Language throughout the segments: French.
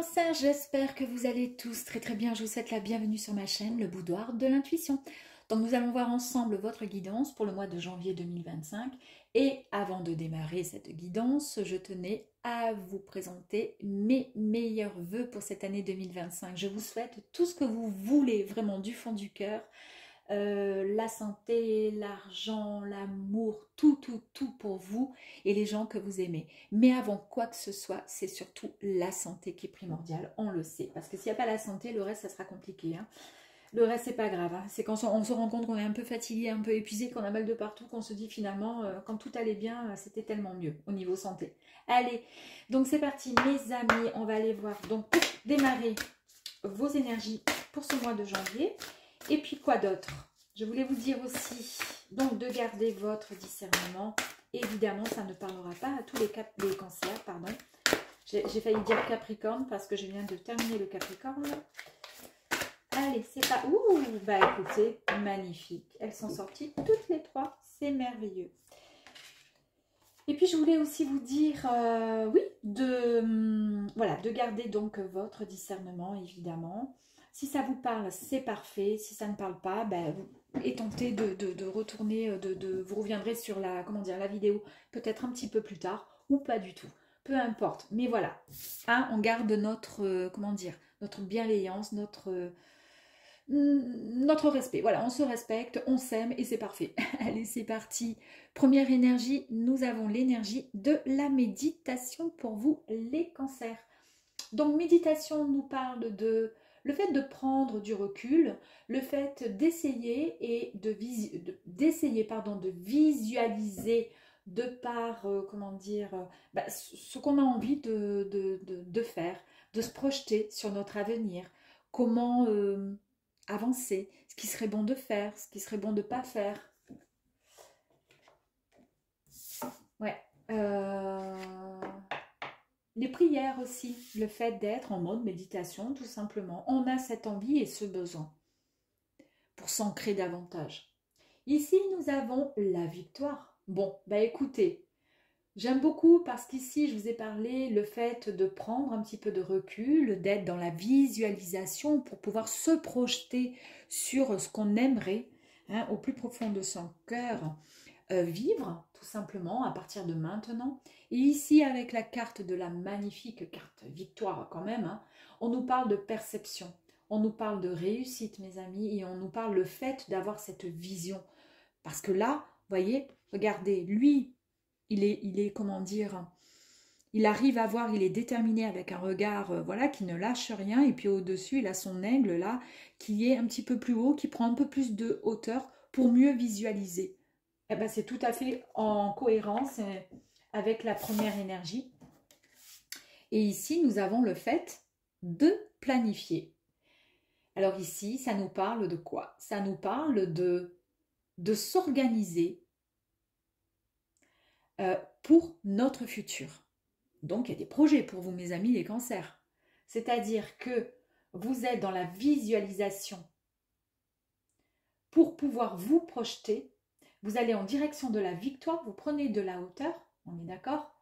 Cancer, j'espère que vous allez tous très très bien. Je vous souhaite la bienvenue sur ma chaîne, le boudoir de l'intuition. Donc nous allons voir ensemble votre guidance pour le mois de janvier 2025. Et avant de démarrer cette guidance, je tenais à vous présenter mes meilleurs vœux pour cette année 2025. Je vous souhaite tout ce que vous voulez, vraiment du fond du cœur. La santé, l'argent, l'amour, tout pour vous et les gens que vous aimez. Mais avant quoi que ce soit, c'est surtout la santé qui est primordiale, on le sait. Parce que s'il n'y a pas la santé, le reste, ça sera compliqué. Hein. Le reste, c'est pas grave. Hein. C'est quand on se rend compte qu'on est un peu fatigué, un peu épuisé, qu'on a mal de partout, qu'on se dit finalement, quand tout allait bien, c'était tellement mieux au niveau santé. Allez, donc c'est parti, mes amis, on va aller voir. Donc, pour démarrer vos énergies pour ce mois de janvier. Et puis quoi d'autre? Je voulais vous dire aussi donc de garder votre discernement. Évidemment, ça ne parlera pas à tous les cancers, pardon. J'ai failli dire Capricorne parce que je viens de terminer le Capricorne. Allez, c'est pas... Ouh, bah écoutez, magnifique. Elles sont sorties toutes les trois, c'est merveilleux. Et puis je voulais aussi vous dire, oui, voilà, de garder donc votre discernement, évidemment. Si ça vous parle, c'est parfait. Si ça ne parle pas, ben, et tentez de retourner, vous reviendrez sur la, comment dire, la vidéo peut-être un petit peu plus tard ou pas du tout. Peu importe. Mais voilà, hein, on garde notre, comment dire, notre bienveillance, notre respect. Voilà, on se respecte, on s'aime et c'est parfait. Allez, c'est parti. Première énergie, nous avons l'énergie de la méditation pour vous, les cancers. Donc, méditation nous parle de le fait de prendre du recul, le fait d'essayer et d'essayer de visualiser de par, comment dire, ce qu'on a envie de faire, de se projeter sur notre avenir, comment avancer, ce qui serait bon de faire, ce qui serait bon de ne pas faire. Ouais. Les prières aussi, le fait d'être en mode méditation, tout simplement. On a cette envie et ce besoin pour s'ancrer davantage. Ici, nous avons la victoire. Bon, bah écoutez, j'aime beaucoup parce qu'ici, je vous ai parlé le fait de prendre un petit peu de recul, d'être dans la visualisation pour pouvoir se projeter sur ce qu'on aimerait, hein, au plus profond de son cœur. Vivre tout simplement à partir de maintenant. Et ici avec la carte de la magnifique carte victoire quand même, hein, on nous parle de perception, on nous parle de réussite mes amis et on nous parle le fait d'avoir cette vision. Parce que là, vous voyez, regardez, lui, il est comment dire, il arrive à voir, il est déterminé avec un regard voilà, qui ne lâche rien et puis au-dessus il a son aigle là qui est un petit peu plus haut, qui prend un peu plus de hauteur pour mieux visualiser. Eh ben, c'est tout à fait en cohérence avec la première énergie. Et ici, nous avons le fait de planifier. Alors ici, ça nous parle de quoi? Ça nous parle de s'organiser pour notre futur. Donc, il y a des projets pour vous, mes amis, les cancers. C'est-à-dire que vous êtes dans la visualisation pour pouvoir vous projeter. Vous allez en direction de la victoire, vous prenez de la hauteur, on est d'accord?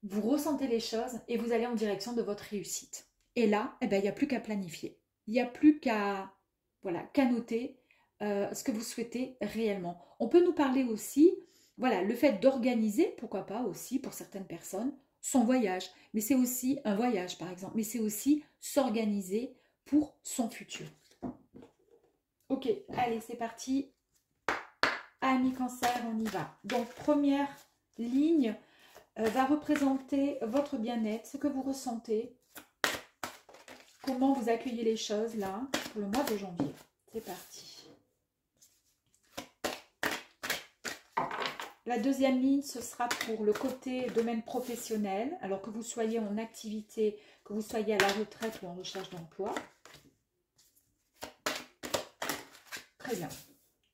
Vous ressentez les choses et vous allez en direction de votre réussite. Et là, eh ben, il n'y a plus qu'à planifier. Il n'y a plus qu'à voilà, noter ce que vous souhaitez réellement. On peut nous parler aussi, voilà, le fait d'organiser, pourquoi pas aussi pour certaines personnes, son voyage. Mais c'est aussi un voyage par exemple, mais c'est aussi s'organiser pour son futur. Ok, allez, c'est parti. Amis cancer, on y va. Donc, première ligne va représenter votre bien-être, ce que vous ressentez, comment vous accueillez les choses là, pour le mois de janvier. C'est parti. La deuxième ligne, ce sera pour le côté domaine professionnel, alors que vous soyez en activité, que vous soyez à la retraite ou en recherche d'emploi. Très bien.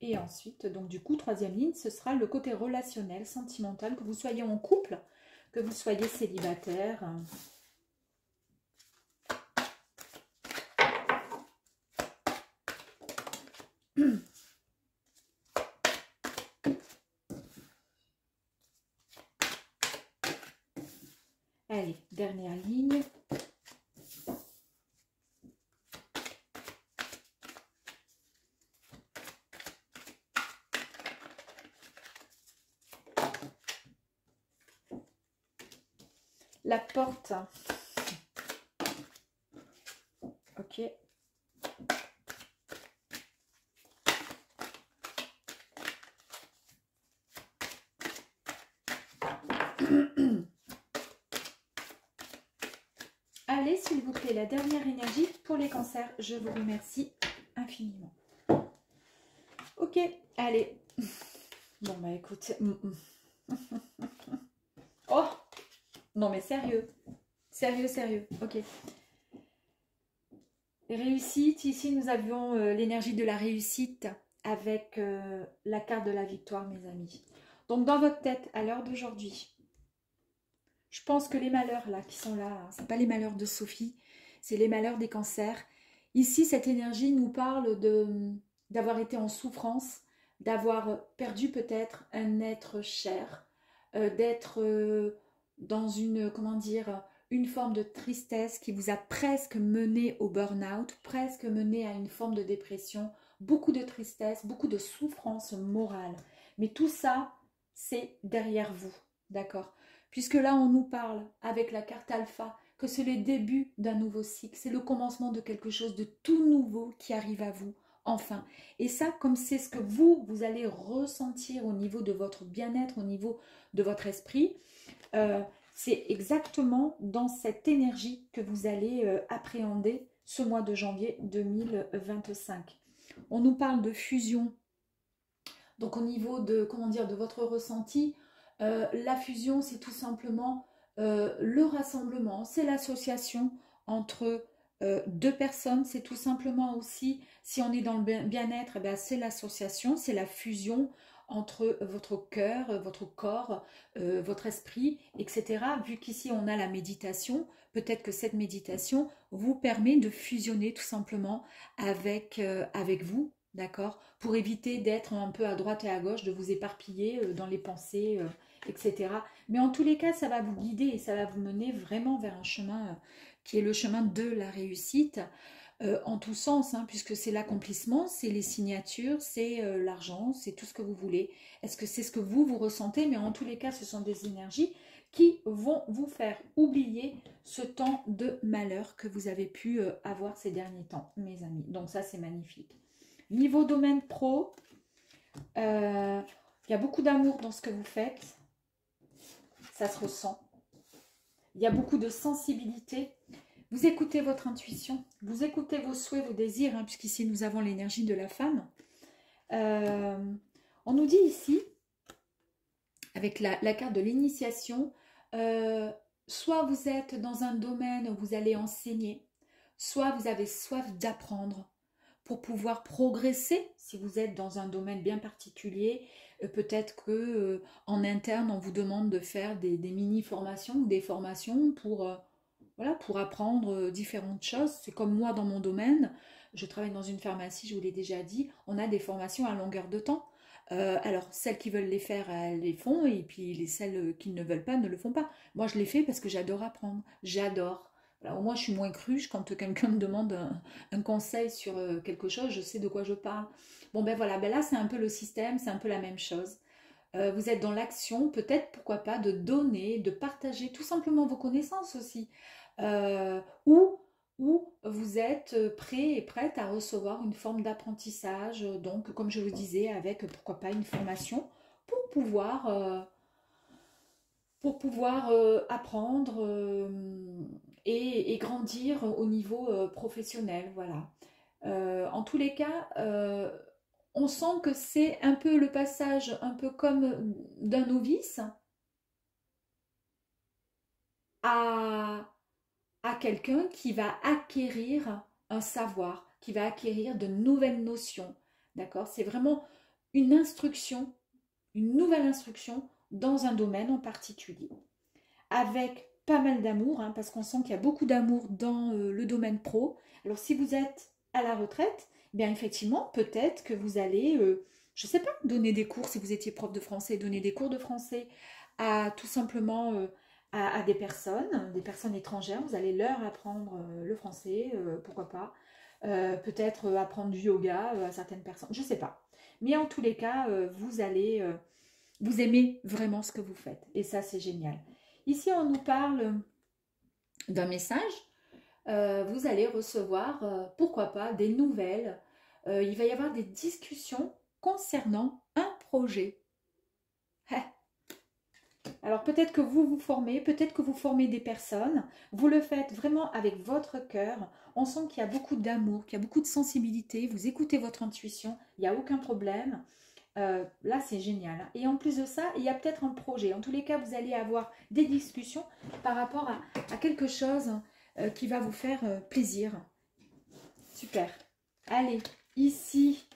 Et ensuite, donc du coup, troisième ligne, ce sera le côté relationnel, sentimental, que vous soyez en couple, que vous soyez célibataire. Allez, dernière ligne. La porte. Ok. Allez, s'il vous plaît, la dernière énergie pour les cancers. Je vous remercie infiniment. Ok, allez. Bon, bah écoute. Oh, non mais sérieux. Sérieux, sérieux. Ok. Réussite, ici nous avions l'énergie de la réussite avec la carte de la victoire, mes amis. Donc dans votre tête, à l'heure d'aujourd'hui, je pense que les malheurs là qui sont là, hein, ce n'est pas les malheurs de Sophie, c'est les malheurs des cancers. Ici, cette énergie nous parle d'avoir été en souffrance, d'avoir perdu peut-être un être cher, d'être dans une, comment dire, une forme de tristesse qui vous a presque mené au burn-out, presque mené à une forme de dépression, beaucoup de tristesse, beaucoup de souffrance morale. Mais tout ça, c'est derrière vous, d'accord? Puisque là, on nous parle avec la carte alpha que c'est le début d'un nouveau cycle, c'est le commencement de quelque chose de tout nouveau qui arrive à vous, enfin. Et ça, comme c'est ce que vous allez ressentir au niveau de votre bien-être, au niveau de votre esprit, c'est exactement dans cette énergie que vous allez appréhender ce mois de janvier 2025. On nous parle de fusion. Donc au niveau de, comment dire, de votre ressenti, la fusion, c'est tout simplement le rassemblement, c'est l'association entre deux personnes, c'est tout simplement aussi, si on est dans le bien-être, eh c'est l'association, c'est la fusion entre votre cœur, votre corps, votre esprit, etc. Vu qu'ici on a la méditation, peut-être que cette méditation vous permet de fusionner tout simplement avec, avec vous, d'accord? Pour éviter d'être un peu à droite et à gauche, de vous éparpiller dans les pensées, etc. Mais en tous les cas, ça va vous guider et ça va vous mener vraiment vers un chemin qui est le chemin de la réussite, en tous sens, hein, puisque c'est l'accomplissement, c'est les signatures, c'est l'argent, c'est tout ce que vous voulez. Est-ce que c'est ce que vous ressentez? Mais en tous les cas, ce sont des énergies qui vont vous faire oublier ce temps de malheur que vous avez pu avoir ces derniers temps, mes amis. Donc ça, c'est magnifique. Niveau domaine pro, il y a beaucoup d'amour dans ce que vous faites. Ça se ressent. Il y a beaucoup de sensibilité. Vous écoutez votre intuition. Vous écoutez vos souhaits, vos désirs, hein, puisqu'ici nous avons l'énergie de la femme. On nous dit ici, avec la carte de l'initiation, soit vous êtes dans un domaine où vous allez enseigner, soit vous avez soif d'apprendre, pour pouvoir progresser, si vous êtes dans un domaine bien particulier, peut-être que en interne, on vous demande de faire des mini-formations ou des formations pour, voilà, pour apprendre différentes choses. C'est comme moi dans mon domaine, je travaille dans une pharmacie, je vous l'ai déjà dit, on a des formations à longueur de temps. Alors, celles qui veulent les faire, elles les font, et puis celles qui ne veulent pas ne le font pas. Moi, je les fais parce que j'adore apprendre, j'adore. Alors, moi, je suis moins cruche quand quelqu'un me demande un conseil sur quelque chose, je sais de quoi je parle. Bon, ben voilà, ben là, c'est un peu le système, c'est un peu la même chose. Vous êtes dans l'action, peut-être, pourquoi pas, de donner, de partager tout simplement vos connaissances aussi. Ou vous êtes prêt et prête à recevoir une forme d'apprentissage, donc, comme je vous disais, avec, pourquoi pas, une formation pour pouvoir apprendre et grandir au niveau professionnel, voilà. En tous les cas, on sent que c'est un peu le passage, un peu comme d'un novice à, à quelqu'un qui va acquérir un savoir, qui va acquérir de nouvelles notions, d'accord? C'est vraiment une instruction, une nouvelle instruction dans un domaine en particulier, avec pas mal d'amour, hein, parce qu'on sent qu'il y a beaucoup d'amour dans le domaine pro. Alors si vous êtes à la retraite, eh bien effectivement, peut-être que vous allez, je ne sais pas, donner des cours, si vous étiez prof de français, donner des cours de français à tout simplement à des personnes étrangères. Vous allez leur apprendre le français, pourquoi pas. Peut-être apprendre du yoga à certaines personnes, je ne sais pas. Mais en tous les cas, vous aimez vraiment ce que vous faites. Et ça, c'est génial. Ici, on nous parle d'un message. Vous allez recevoir, pourquoi pas, des nouvelles. Il va y avoir des discussions concernant un projet. Alors peut-être que vous vous formez, peut-être que vous formez des personnes. Vous le faites vraiment avec votre cœur. On sent qu'il y a beaucoup d'amour, qu'il y a beaucoup de sensibilité. Vous écoutez votre intuition, il n'y a aucun problème. Là, c'est génial. Et en plus de ça, il y a peut-être un projet. En tous les cas, vous allez avoir des discussions par rapport à quelque chose qui va vous faire plaisir. Super. Allez, ici.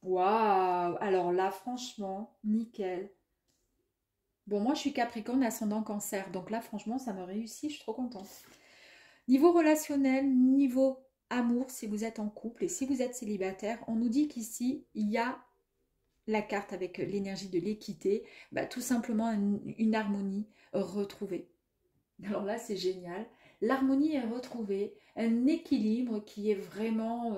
Waouh! Alors là, franchement, nickel. Bon, moi, je suis Capricorne, ascendant Cancer. Donc là, franchement, ça me réussit. Je suis trop contente. Niveau relationnel, niveau amour, si vous êtes en couple et si vous êtes célibataire, on nous dit qu'ici, il y a la carte avec l'énergie de l'équité, tout simplement une harmonie retrouvée. Alors là, c'est génial. L'harmonie est retrouvée, un équilibre qui est vraiment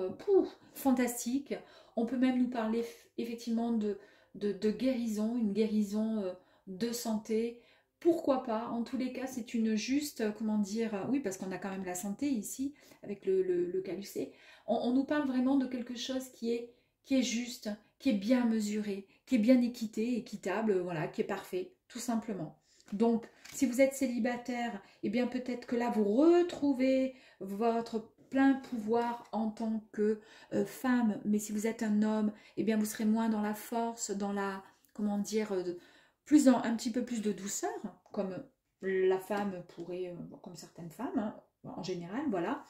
fantastique. On peut même nous parler effectivement de guérison, une guérison de santé. Pourquoi pas? En tous les cas, c'est une juste, comment dire, oui, parce qu'on a quand même la santé ici, avec le calucé. On nous parle vraiment de quelque chose qui est juste, qui est bien mesuré, qui est bien équitable, voilà, qui est parfait, tout simplement. Donc, si vous êtes célibataire, eh bien peut-être que là, vous retrouvez votre plein pouvoir en tant que femme. Mais si vous êtes un homme, eh bien vous serez moins dans la force, dans la, comment dire, un petit peu plus de douceur, comme la femme pourrait, comme certaines femmes, hein, en général, voilà.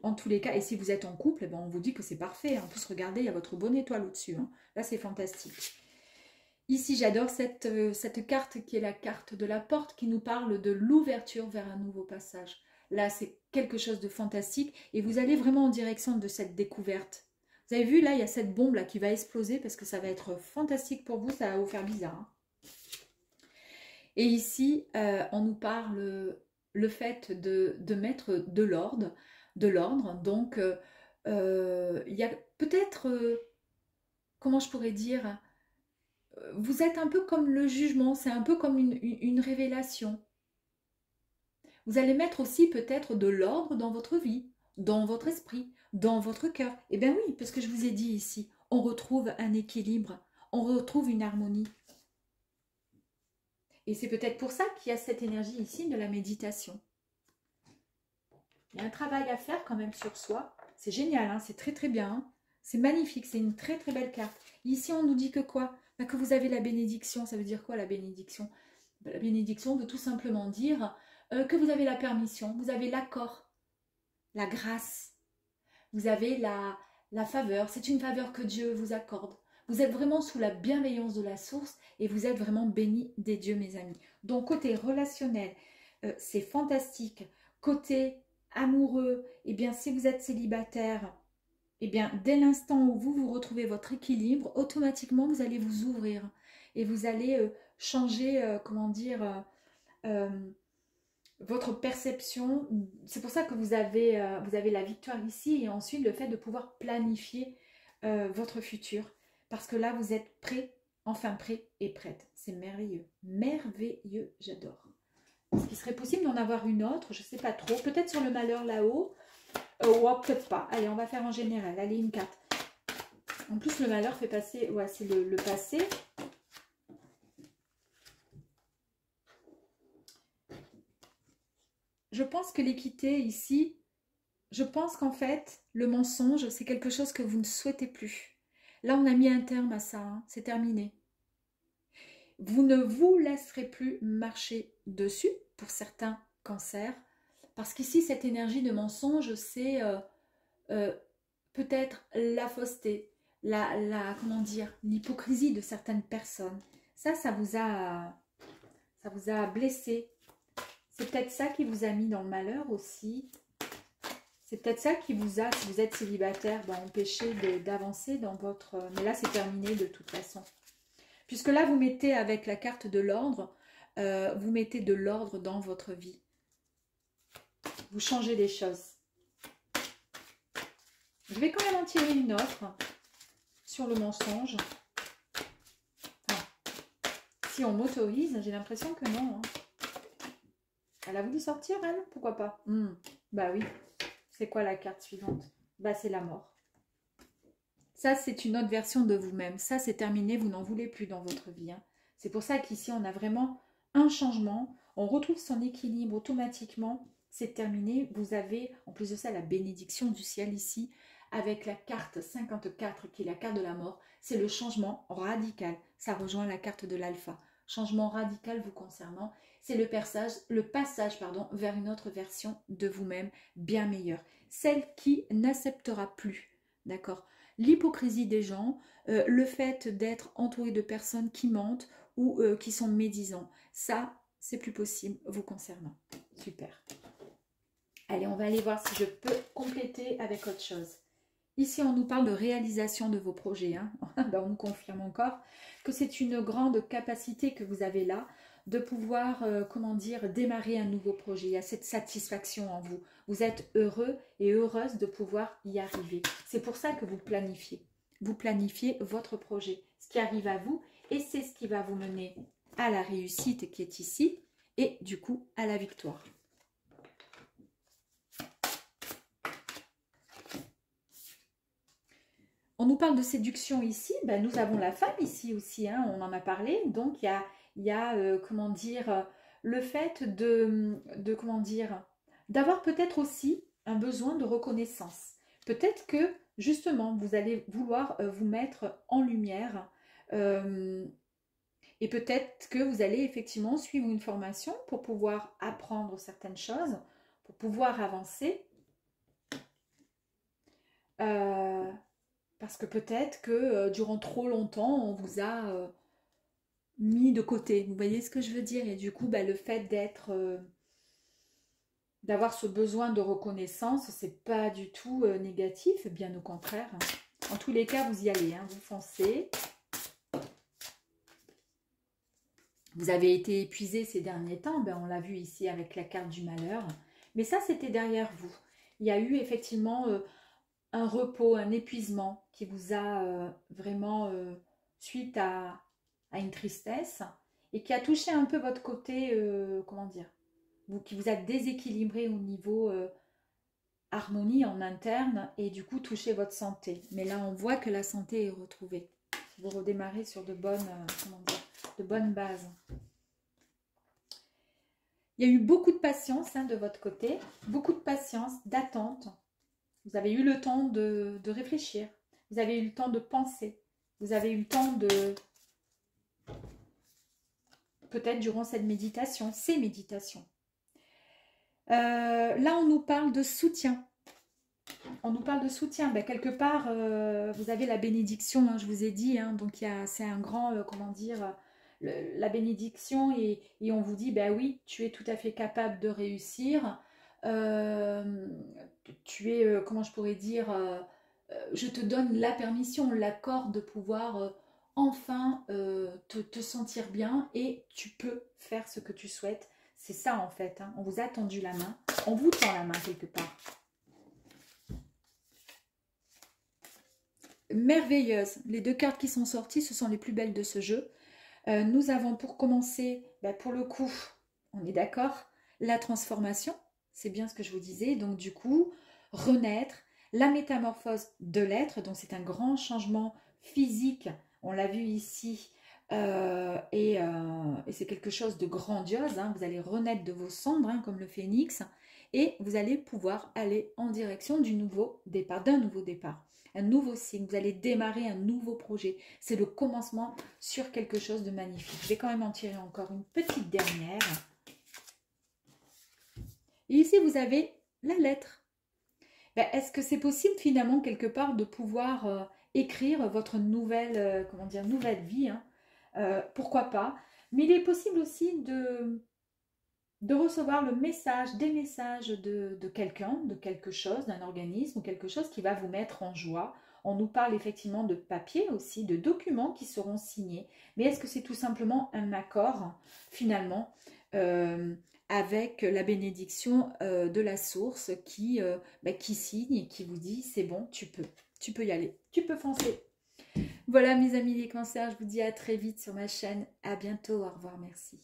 En tous les cas, et si vous êtes en couple, eh ben, on vous dit que c'est parfait. En plus, regardez, il y a votre bonne étoile au-dessus. Hein. Là, c'est fantastique. Ici, j'adore cette carte qui est la carte de la porte qui nous parle de l'ouverture vers un nouveau passage. Là, c'est quelque chose de fantastique et vous allez vraiment en direction de cette découverte. Vous avez vu, là, il y a cette bombe là qui va exploser parce que ça va être fantastique pour vous, ça va vous faire bizarre. Hein. Et ici, on nous parle le fait de mettre de l'ordre. Donc, il y a peut-être, comment je pourrais dire, vous êtes un peu comme le jugement, c'est un peu comme une révélation. Vous allez mettre aussi peut-être de l'ordre dans votre vie, dans votre esprit, dans votre cœur. Eh bien oui, parce que je vous ai dit ici, on retrouve un équilibre, on retrouve une harmonie. Et c'est peut-être pour ça qu'il y a cette énergie ici de la méditation. Il y a un travail à faire quand même sur soi. C'est génial, hein, c'est très très bien. Hein. C'est magnifique, c'est une très très belle carte. Ici, on nous dit que quoi? Que vous avez la bénédiction. Ça veut dire quoi la bénédiction? La bénédiction veut tout simplement dire que vous avez la permission, vous avez l'accord, la grâce, vous avez la faveur. C'est une faveur que Dieu vous accorde. Vous êtes vraiment sous la bienveillance de la source et vous êtes vraiment bénis des dieux, mes amis. Donc, côté relationnel, c'est fantastique. Côté amoureux, eh bien, si vous êtes célibataire, eh bien, dès l'instant où vous retrouvez votre équilibre, automatiquement, vous allez vous ouvrir et vous allez changer, comment dire, votre perception. C'est pour ça que vous avez la victoire ici et ensuite le fait de pouvoir planifier votre futur. Parce que là, vous êtes prêt, enfin prêt et prête. C'est merveilleux, merveilleux, j'adore. Est-ce qu'il serait possible d'en avoir une autre? Je ne sais pas trop. Peut-être sur le malheur là-haut. Peut-être pas. Allez, on va faire en général. Allez, une carte. En plus, le malheur fait passer... Ouais, c'est le passé. Je pense que l'équité ici, je pense qu'en fait, le mensonge, c'est quelque chose que vous ne souhaitez plus. Là, on a mis un terme à ça. Hein. C'est terminé. Vous ne vous laisserez plus marcher dessus pour certains cancers. Parce qu'ici, cette énergie de mensonge, c'est peut-être la fausseté, comment dire, l'hypocrisie de certaines personnes. Ça vous a blessé. C'est peut-être ça qui vous a mis dans le malheur aussi. C'est peut-être ça qui vous a, si vous êtes célibataire, empêché d'avancer dans votre... Mais là, c'est terminé de toute façon. Puisque là, vous mettez avec la carte de l'ordre, vous mettez de l'ordre dans votre vie. Vous changez les choses. Je vais quand même en tirer une autre sur le mensonge. Enfin, si on m'autorise, j'ai l'impression que non. Hein. Elle a voulu sortir, elle? Pourquoi pas? Bah oui. C'est quoi la carte suivante? Bah c'est la mort. Ça, c'est une autre version de vous-même. Ça, c'est terminé. Vous n'en voulez plus dans votre vie. Hein. C'est pour ça qu'ici, on a vraiment un changement. On retrouve son équilibre automatiquement. C'est terminé. Vous avez, en plus de ça, la bénédiction du ciel ici, avec la carte 54, qui est la carte de la mort. C'est le changement radical. Ça rejoint la carte de l'alpha. Changement radical vous concernant. C'est le passage vers une autre version de vous-même, bien meilleure. Celle qui n'acceptera plus. D'accord ? L'hypocrisie des gens, le fait d'être entouré de personnes qui mentent ou qui sont médisants. Ça, c'est plus possible vous concernant. Super. Allez, on va aller voir si je peux compléter avec autre chose. Ici, on nous parle de réalisation de vos projets. Hein. Ben, on nous confirme encore que c'est une grande capacité que vous avez là de pouvoir, démarrer un nouveau projet. Il y a cette satisfaction en vous. Vous êtes heureux et heureuse de pouvoir y arriver. C'est pour ça que vous planifiez. Vous planifiez votre projet, ce qui arrive à vous, et c'est ce qui va vous mener à la réussite qui est ici, et du coup à la victoire. On nous parle de séduction ici, ben, nous avons la femme ici aussi, hein, on en a parlé, donc il y a le fait d'avoir peut-être aussi un besoin de reconnaissance. Peut-être que justement vous allez vouloir vous mettre en lumière et peut-être que vous allez effectivement suivre une formation pour pouvoir apprendre certaines choses, pour pouvoir avancer. Parce que peut-être que durant trop longtemps, on vous a mis de côté. Vous voyez ce que je veux dire? Et du coup, bah, le fait d'avoir ce besoin de reconnaissance, c'est pas du tout négatif, bien au contraire. En tous les cas, vous y allez, hein, vous foncez. Vous avez été épuisé ces derniers temps, ben, on l'a vu ici avec la carte du malheur. Mais ça, c'était derrière vous. Il y a eu effectivement un repos, un épuisement qui vous a vraiment, suite à une tristesse, et qui a touché un peu votre côté, qui vous a déséquilibré au niveau harmonie en interne, et du coup touché votre santé. Mais là, on voit que la santé est retrouvée. Vous redémarrez sur de bonnes bases. Il y a eu beaucoup de patience de votre côté, beaucoup de patience, d'attente. Vous avez eu le temps de réfléchir, vous avez eu le temps de penser, vous avez eu le temps de... Peut-être durant cette méditation, ces méditations. Là, on nous parle de soutien. On nous parle de soutien. Ben, quelque part, vous avez la bénédiction, hein, je vous ai dit. Hein, donc, c'est un grand, la bénédiction. Et on vous dit, ben oui, tu es tout à fait capable de réussir. Tu es, je te donne la permission, l'accord de pouvoir enfin te sentir bien, et tu peux faire ce que tu souhaites. C'est ça en fait, hein. On vous a tendu la main, on vous tend la main quelque part. Merveilleuse, les deux cartes qui sont sorties, ce sont les plus belles de ce jeu. Nous avons pour commencer, pour le coup, on est d'accord, la transformation, c'est bien ce que je vous disais, donc du coup, renaître, la métamorphose de l'être, donc c'est un grand changement physique, on l'a vu ici, et c'est quelque chose de grandiose, hein. Vous allez renaître de vos cendres, hein, comme le phénix, et vous allez pouvoir aller en direction d'un nouveau départ, un nouveau signe, vous allez démarrer un nouveau projet, c'est le commencement sur quelque chose de magnifique. Je vais quand même en tirer encore une petite dernière. Et ici, vous avez la lettre. Est-ce que c'est possible finalement quelque part de pouvoir écrire votre nouvelle, nouvelle vie, hein? Pourquoi pas? Mais il est possible aussi de recevoir des messages de quelqu'un, de quelque chose, d'un organisme ou quelque chose qui va vous mettre en joie, On nous parle effectivement de papiers aussi, de documents qui seront signés. Mais est-ce que c'est tout simplement un accord, finalement, avec la bénédiction de la source qui signe et qui vous dit c'est bon, tu peux y aller, tu peux foncer. Voilà mes amis les cancers, je vous dis à très vite sur ma chaîne. À bientôt, au revoir, merci.